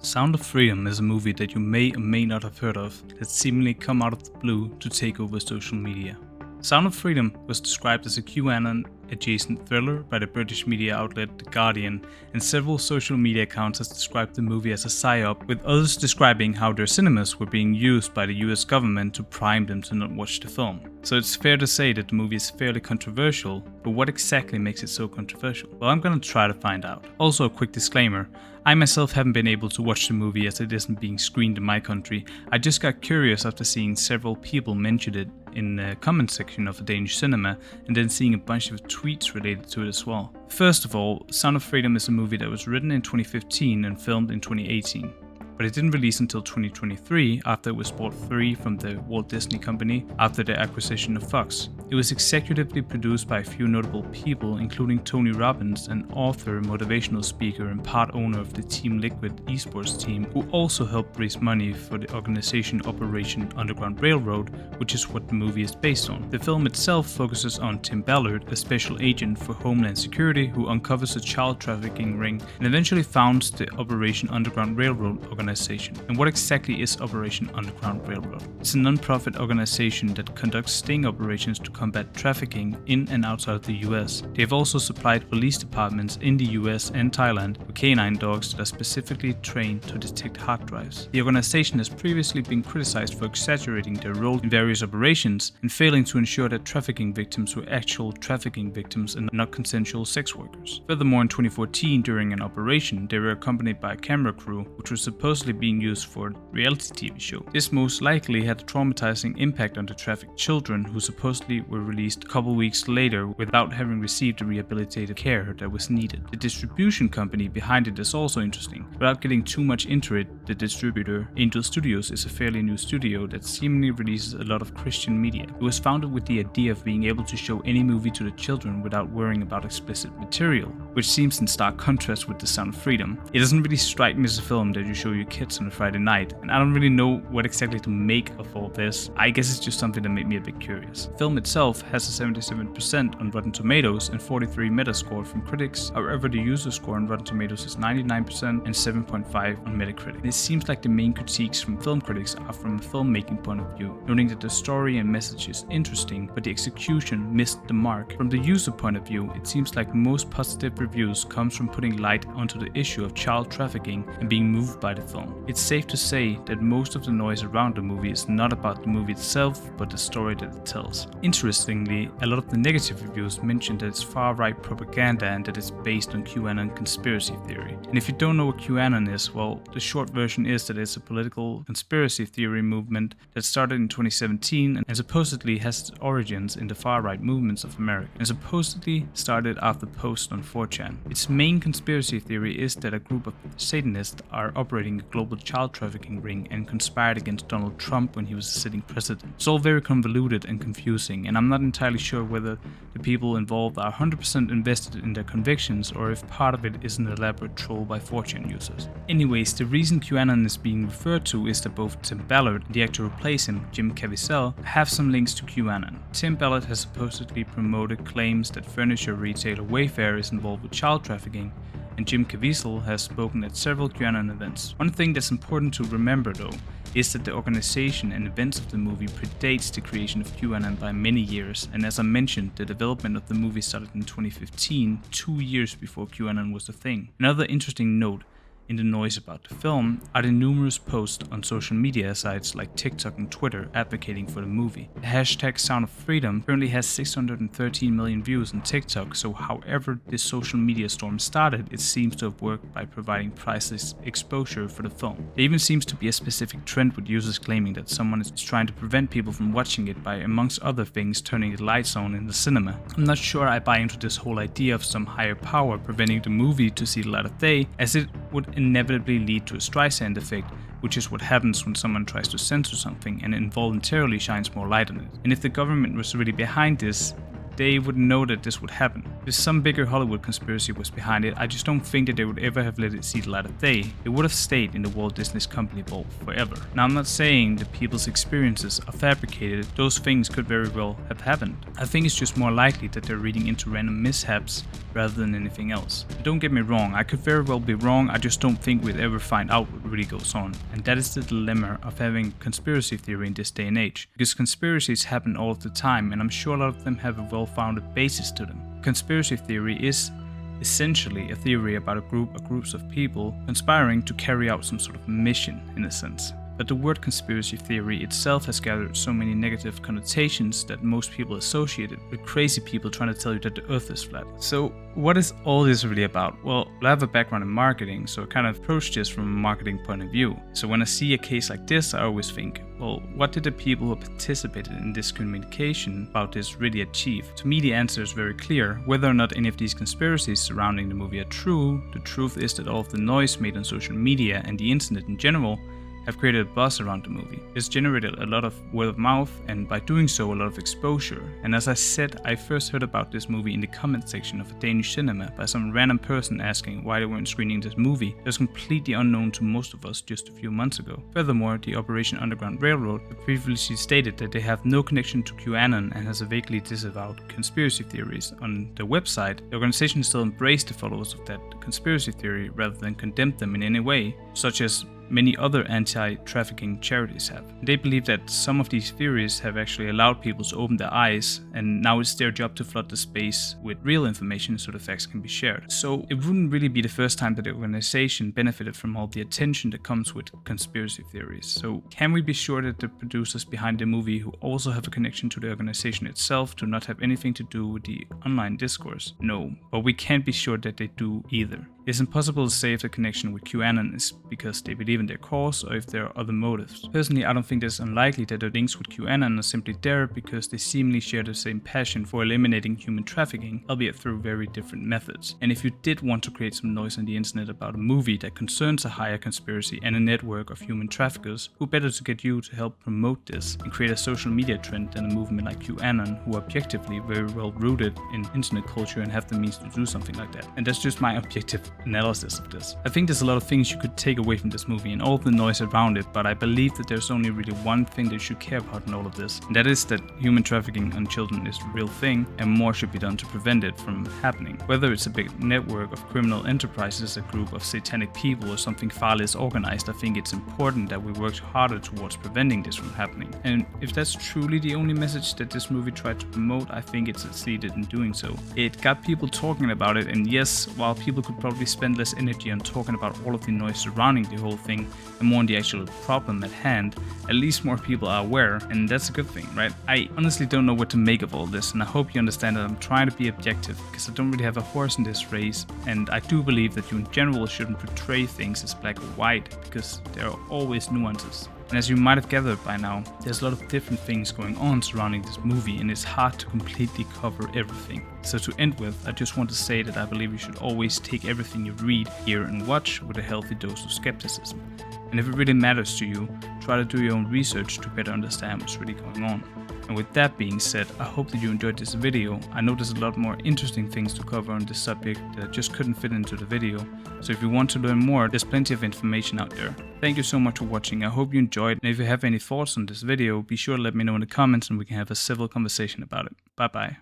Sound of Freedom is a movie that you may or may not have heard of that seemingly come out of the blue to take over social media. Sound of Freedom was described as a QAnon adjacent thriller by the British media outlet The Guardian, and several social media accounts has described the movie as a psyop, with others describing how their cinemas were being used by the US government to prime them to not watch the film. So it's fair to say that the movie is fairly controversial, but what exactly makes it so controversial? Well, I'm gonna try to find out. Also, a quick disclaimer. I myself haven't been able to watch the movie as it isn't being screened in my country. I just got curious after seeing several people mention it in the comment section of a Danish cinema, and then seeing a bunch of tweets related to it as well. First of all, Sound of Freedom is a movie that was written in 2015 and filmed in 2018. But it didn't release until 2023 after it was bought free from the Walt Disney Company after their acquisition of Fox. It was executively produced by a few notable people, including Tony Robbins, an author, motivational speaker, and part owner of the Team Liquid esports team, who also helped raise money for the organization Operation Underground Railroad, which is what the movie is based on. The film itself focuses on Tim Ballard, a special agent for Homeland Security who uncovers a child trafficking ring and eventually founds the Operation Underground Railroad organization. And what exactly is Operation Underground Railroad? It's a non-profit organization that conducts sting operations to combat trafficking in and outside of the US. They have also supplied police departments in the US and Thailand with canine dogs that are specifically trained to detect hard drives. The organization has previously been criticized for exaggerating their role in various operations and failing to ensure that trafficking victims were actual trafficking victims and not consensual sex workers. Furthermore, in 2014, during an operation, they were accompanied by a camera crew, which was supposedly being used for a reality TV show. This most likely had a traumatizing impact on the trafficked children, who supposedly were released a couple weeks later without having received the rehabilitative care that was needed. The distribution company behind it is also interesting. Without getting too much into it, the distributor, Angel Studios, is a fairly new studio that seemingly releases a lot of Christian media. It was founded with the idea of being able to show any movie to the children without worrying about explicit material, which seems in stark contrast with The Sound of Freedom. It doesn't really strike me as a film that you show your kids on a Friday night, and I don't really know what exactly to make of all this. I guess it's just something that made me a bit curious. The film itself has a 77% on Rotten Tomatoes and 43 Metascore from critics. However, the user score on Rotten Tomatoes is 99% and 7.5 on Metacritic. And it seems like the main critiques from film critics are from a filmmaking point of view, noting that the story and message is interesting, but the execution missed the mark. From the user point of view, it seems like most positive reviews comes from putting light onto the issue of child trafficking and being moved by the film. It's safe to say that most of the noise around the movie is not about the movie itself, but the story that it tells. Interestingly, a lot of the negative reviews mention that it's far-right propaganda and that it's based on QAnon conspiracy theory. And if you don't know what QAnon is, well, the short version is that it's a political conspiracy theory movement that started in 2017 and supposedly has its origins in the far-right movements of America, and supposedly started after posts on 4chan. Its main conspiracy theory is that a group of Satanists are operating a global child trafficking ring and conspired against Donald Trump when he was a sitting president. It's all very convoluted and confusing, and I'm not entirely sure whether the people involved are 100% invested in their convictions or if part of it is an elaborate troll by 4chan users. Anyways, the reason QAnon is being referred to is that both Tim Ballard and the actor who plays him, Jim Caviezel, have some links to QAnon. Tim Ballard has supposedly promoted claims that furniture retailer Wayfair is involved with child trafficking, and Jim Caviezel has spoken at several QAnon events. One thing that's important to remember though is that the organization and events of the movie predates the creation of QAnon by many years, and as I mentioned, the development of the movie started in 2015, 2 years before QAnon was a thing. Another interesting note in the noise about the film are the numerous posts on social media sites like TikTok and Twitter advocating for the movie. The hashtag Sound of Freedom currently has 613 million views on TikTok, so however this social media storm started, it seems to have worked by providing priceless exposure for the film. There even seems to be a specific trend with users claiming that someone is trying to prevent people from watching it by, amongst other things, turning the lights on in the cinema. I'm not sure I buy into this whole idea of some higher power preventing the movie to see the light of day, as it would inevitably lead to a Streisand effect, which is what happens when someone tries to censor something and involuntarily shines more light on it. And if the government was really behind this, they would know that this would happen. If some bigger Hollywood conspiracy was behind it, I just don't think that they would ever have let it see the light of day. It would have stayed in the Walt Disney's company vault forever. Now, I'm not saying that people's experiences are fabricated. Those things could very well have happened. I think it's just more likely that they're reading into random mishaps rather than anything else. Don't get me wrong, I could very well be wrong, I just don't think we'd ever find out what really goes on. And that is the dilemma of having conspiracy theory in this day and age. Because conspiracies happen all of the time, and I'm sure a lot of them have a well-founded basis to them. Conspiracy theory is essentially a theory about a group or groups of people conspiring to carry out some sort of mission, in a sense. But the word conspiracy theory itself has gathered so many negative connotations that most people associate it with crazy people trying to tell you that the earth is flat. So what is all this really about? Well, I have a background in marketing, so I kind of approach this from a marketing point of view. So when I see a case like this, I always think, well, what did the people who participated in this communication about this really achieve? To me, the answer is very clear. Whether or not any of these conspiracies surrounding the movie are true, the truth is that all of the noise made on social media and the internet in general have created a buzz around the movie. It's generated a lot of word of mouth, and by doing so, a lot of exposure. And as I said, I first heard about this movie in the comment section of a Danish cinema by some random person asking why they weren't screening this movie that was completely unknown to most of us just a few months ago. Furthermore, the Operation Underground Railroad previously stated that they have no connection to QAnon and has vaguely disavowed conspiracy theories. On their website, the organization still embraced the followers of that conspiracy theory rather than condemned them in any way, such as many other anti-trafficking charities have. They believe that some of these theories have actually allowed people to open their eyes, and now it's their job to flood the space with real information so the facts can be shared. So it wouldn't really be the first time that the organization benefited from all the attention that comes with conspiracy theories. So can we be sure that the producers behind the movie, who also have a connection to the organization itself, do not have anything to do with the online discourse? No, but we can't be sure that they do either. It's impossible to say if the connection with QAnon is because they believe in their cause or if there are other motives. Personally, I don't think it's unlikely that the links with QAnon are simply there because they seemingly share the same passion for eliminating human trafficking, albeit through very different methods. And if you did want to create some noise on the internet about a movie that concerns a higher conspiracy and a network of human traffickers, who better to get you to help promote this and create a social media trend than a movement like QAnon, who are objectively very well rooted in internet culture and have the means to do something like that. And that's just my objective analysis of this. I think there's a lot of things you could take away from this movie and all the noise around it, but I believe that there's only really one thing that you should care about in all of this, and that is that human trafficking on children is a real thing and more should be done to prevent it from happening. Whether it's a big network of criminal enterprises, a group of satanic people, or something far less organized, I think it's important that we work harder towards preventing this from happening. And if that's truly the only message that this movie tried to promote, I think it succeeded in doing so. It got people talking about it, and yes, while people could probably spend less energy on talking about all of the noise surrounding the whole thing and more on the actual problem at hand, at least more people are aware, and that's a good thing, right? I honestly don't know what to make of all this, and I hope you understand that I'm trying to be objective because I don't really have a horse in this race, and I do believe that you in general shouldn't portray things as black or white because there are always nuances. And as you might have gathered by now, there's a lot of different things going on surrounding this movie, and it's hard to completely cover everything. So to end with, I just want to say that I believe you should always take everything you read, hear and watch with a healthy dose of skepticism. And if it really matters to you, try to do your own research to better understand what's really going on. And with that being said, I hope that you enjoyed this video. I know there's a lot more interesting things to cover on this subject that just couldn't fit into the video. So if you want to learn more, there's plenty of information out there. Thank you so much for watching. I hope you enjoyed. And if you have any thoughts on this video, be sure to let me know in the comments and we can have a civil conversation about it. Bye bye.